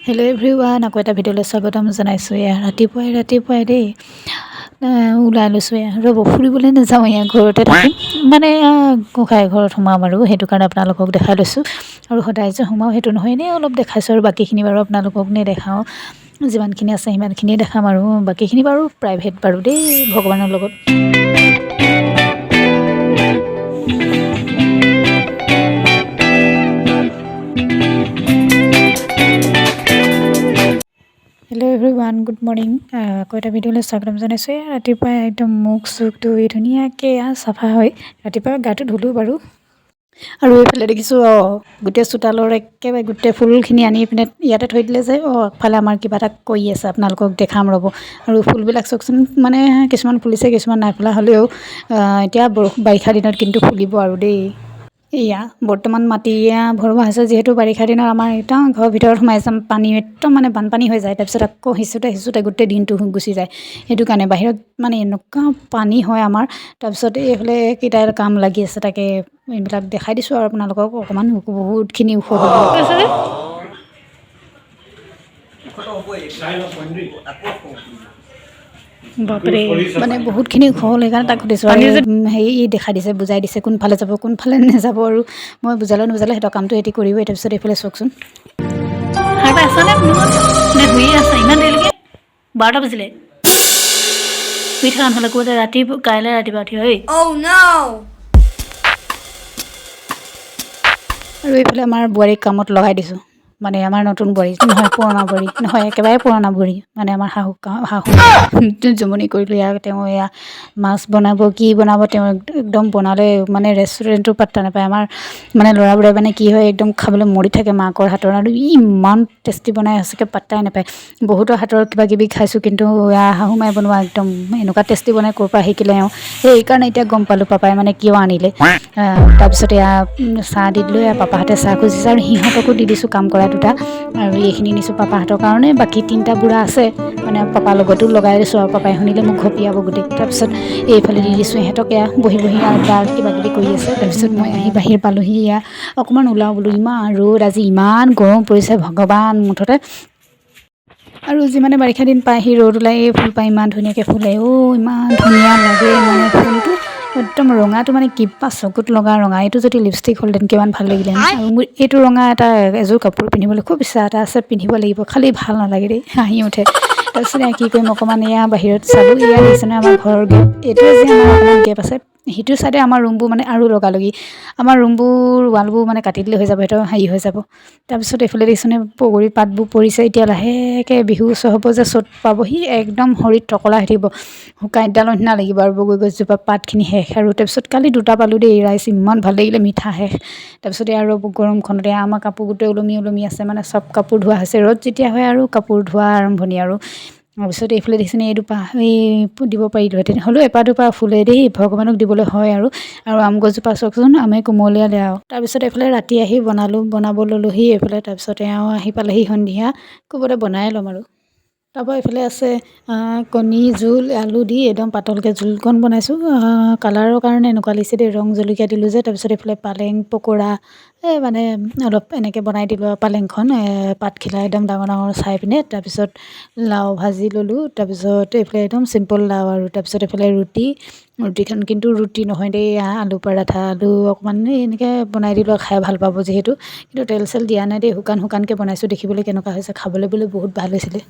Hello' everyone, আকৌ এটা ভিডিঅ'লৈ স্বাগতম জনাইছোঁ। ৰাতিপুৱাই দেই ওলাই লৈছোঁ। ৰ'ব, ফুৰিবলৈ নাযাওঁ, ঘৰতে থাকিম, মানে গোঁসাই ঘৰত সোমাম আৰু সেইটো কাৰণে আপোনালোকক দেখাই লৈছোঁ। আৰু সদায় যে সোমাওঁ সেইটো নহয়, এনেই অলপ দেখাইছোঁ আৰু বাকীখিনি বাৰু আপোনালোকক নেদেখাওঁ। যিমানখিনি আছে সিমানখিনিয়ে দেখাম আৰু বাকীখিনি বাৰু প্ৰাইভেট বাৰু দেই, ভগৱানৰ লগত। Hello' everyone, good morning. আকৌ এটা ভিডিঅ'লৈ স্বাগতম জনাইছোঁ। ৰাতিপুৱাই একদম মুখ চুখ ধুই ধুনীয়াকৈ চাফা হয়। ৰাতিপুৱা গাটো ধুলোঁ বাৰু। আৰু এইফালে দেখিছোঁ গোটেই চোতালৰ একেবাৰে গোটেই ফুলখিনি আনি পিনে ইয়াতে থৈ দিলে যে আগফালে আমাৰ কিবা এটা কৰি আছে, আপোনালোকক দেখাম ৰ'ব। আৰু ফুলবিলাক চাওকচোন, মানে কিছুমান ফুলিছে কিছুমান নাই ফুলা, হ'লেও এতিয়া বাৰিষা দিনত কিন্তু ফুলিব আৰু দেই। এয়া বৰ্তমান মাটি ভৰোৱা হৈছে, যিহেতু বাৰিষা দিনত আমাৰ একদম ঘৰৰ ভিতৰত সোমাই যাম, পানী একদম মানে বানপানী হৈ যায়। তাৰপিছত আকৌ সিঁচোতে গোটেই দিনটো গুচি যায়। সেইটো কাৰণে বাহিৰত মানে এনেকুৱা পানী হয় আমাৰ। তাৰপিছত এইফালে কেইটা কাম লাগি আছে, তাকে এইবিলাক দেখাই দিছোঁ আৰু আপোনালোকক অকণমান। বহুতখিনি ওখ হ'ব বাপৰে, মানে বহুতখিনি ওখ হ'ল, সেইকাৰণে তাক সুধিছোঁ আৰু হেৰি দেখাই দিছে, বুজাই দিছে কোনফালে যাব কোনফালে নাযাব। আৰু মই বুজালে সিহঁতৰ কামটো সিহঁতি কৰিবই। তাৰপিছত এইফালে চাওকচোন, সাৰ পাই আছা নে শুইয়ে আছা ইমান দেৰিলৈকে? 12টা বাজিলে। শুই থকা নহ'লে ক'তে কাইলৈ ৰাতিপুৱা উঠি হয়। আৰু এইফালে আমাৰ বোৱাৰীক কামত লগাই দিছোঁ, মানে আমাৰ নতুন বোৱাৰী নহয়, পুৰণা বোৱাৰী নহয়, একেবাৰে পুৰণা বোৱাৰী, মানে আমাৰ শাহু জমনি কৰিলোঁ। তেওঁ এয়া মাছ বনাব, কি বনাব, তেওঁ একদম বনালে মানে ৰেষ্টুৰেণ্টটো পাত্তা নাপায়। আমাৰ মানে ল'ৰাবোৰে মানে কি হয়, একদম খাবলৈ মৰি থাকে মাকৰ হাতৰ, আৰু ইমান টেষ্টি বনাই, সঁচাকৈ পাত্তাই নাপায়। বহুতৰ হাতৰ কিবাকিবি খাইছোঁ, কিন্তু শাহুমাই বনোৱা একদম এনেকুৱা টেষ্টি বনাই, ক'ৰ পৰা শিকিলে সেইকাৰণে এতিয়া গম পালোঁ পাপাই মানে কিয় আনিলে। তাৰপিছত এয়া চাহ দি দিলোঁ, পাপাহঁতে চাহ খুজিছে, আৰু সিহঁতকো দি দিছোঁ কাম কৰা দুটা। আৰু এইখিনি নিছোঁ পাপাহঁতৰ কাৰণে, বাকী 3টা বুঢ়া আছে, মানে পাপাৰ লগতো লগাই দিছোঁ। আৰু পাপাই শুনিলে মোক ঘপিয়াব গোটেই। তাৰপিছত এইফালে দি দিছোঁ সিহঁতক, বহি কিবাকিবি কৰি আছে। তাৰপিছত মই আহি বাহিৰ পালোঁহি। অকণমান ওলাওঁ বোলো, ইমান ৰ'দ, আজি ইমান গৰম পৰিছে ভগৱান মুঠতে। আৰু যিমানে বাৰিষা দিন পায় সি ৰ'দ ওলাই, এই ফুল পাই ইমান ধুনীয়াকৈ ফুলে, ইমান ধুনীয়া লাগে মানে ফুলটো। একদম ৰঙাটো মানে কিবা চকুত লগা ৰঙা। এইটো যদি লিপষ্টিক হ'লহেঁতেন কিমান ভাল লাগিলে। আৰু মোৰ এইটো ৰঙা এযোৰ কাপোৰ পিন্ধিবলৈ খুব ইচ্ছা এটা আছে, পিন্ধিব লাগিব, খালি ভাল নালাগে দেই, হাঁহি উঠে। তাৰপিছত কি কৰিম, অকণমান বাহিৰত চালোঁ। দেখিছেনে আমাৰ ঘৰৰ গেট, এইটোৱে যে আমাৰ অকণমান গেপ আছে, সিটো চাইডে আমাৰ ৰুমবোৰ মানে আৰু লগালগি। আমাৰ ৰুমবোৰ ৱালবোৰ মানে কাটি দিলে হৈ যাব, সেইটো হেৰি হৈ যাব। তাৰপিছত এইফালে দেখিছেনে বগৰী পাতবোৰ পৰিছে। এতিয়া লাহেকৈ বিহু ওচৰ হ'ব যে, চ'ত পাবহি, একদম শৰীৰ টকলা হৈ থাকিব, শুকান এডালৰ নিচিনা লাগিব আৰু বগৰী গছজোপা পাতখিনি শেষ। আৰু তাৰপিছত কালি 2টা পালোঁ দেই ৰাইচ, ইমান ভাল লাগিলে, মিঠা শেষ। তাৰপিছতে আৰু গৰমখনতে আমাৰ কাপোৰ গোটেই ওলমি আছে, মানে চব কাপোৰ ধোৱা হৈছে। ৰ'দ যেতিয়া হয় আৰু কাপোৰ ধোৱা আৰম্ভণি আৰু। তাৰপিছত এইফালে দেখিছেনে এইদোপা দিব পাৰিলোঁহেঁতেন, হ'লেও এপাহ দুপা ফুলে দেই, ভগৱানক দিবলৈ হয়। আৰু আম গছজোপা চাওকচোন, আমে কুমলীয়ালে আৰু। তাৰপিছত এইফালে ৰাতি আহি বনাব ল'লোহি এইফালে। তাৰপিছত আহি পালেহি সন্ধিয়া, ক'ৰবাতে বনাই ল'ম আৰু। তাৰপৰা এইফালে আছে কণী জোল, আলু দি একদম পাতলকৈ জোলকণ বনাইছোঁ। কালাৰৰ কাৰণে এনেকুৱা লাগিছে দেই, ৰং জলকীয়া দিলোঁ যে। তাৰপিছত এইফালে পালেং পকোৰা, মানে অলপ এনেকৈ বনাই দিলোঁ আৰু পালেংখন পাতখিলা একদম ডাঙৰ ডাঙৰ চাই পিনে। তাৰপিছত লাও ভাজি ল'লোঁ, তাৰপিছত এইফালে একদম চিম্পুল লাও। আৰু তাৰপিছত এইফালে ৰুটিখন কিন্তু ৰুটি নহয় দেই, আলু পৰাঠা, আলু অকণমান এনেকৈ বনাই দিলোঁ, খাই ভাল পাব যিহেতু। কিন্তু তেল চেল দিয়া নাই দেই, শুকানকৈ বনাইছোঁ, দেখিবলৈ কেনেকুৱা হৈছে, খাবলৈ বোলে বহুত ভাল হৈছিলে।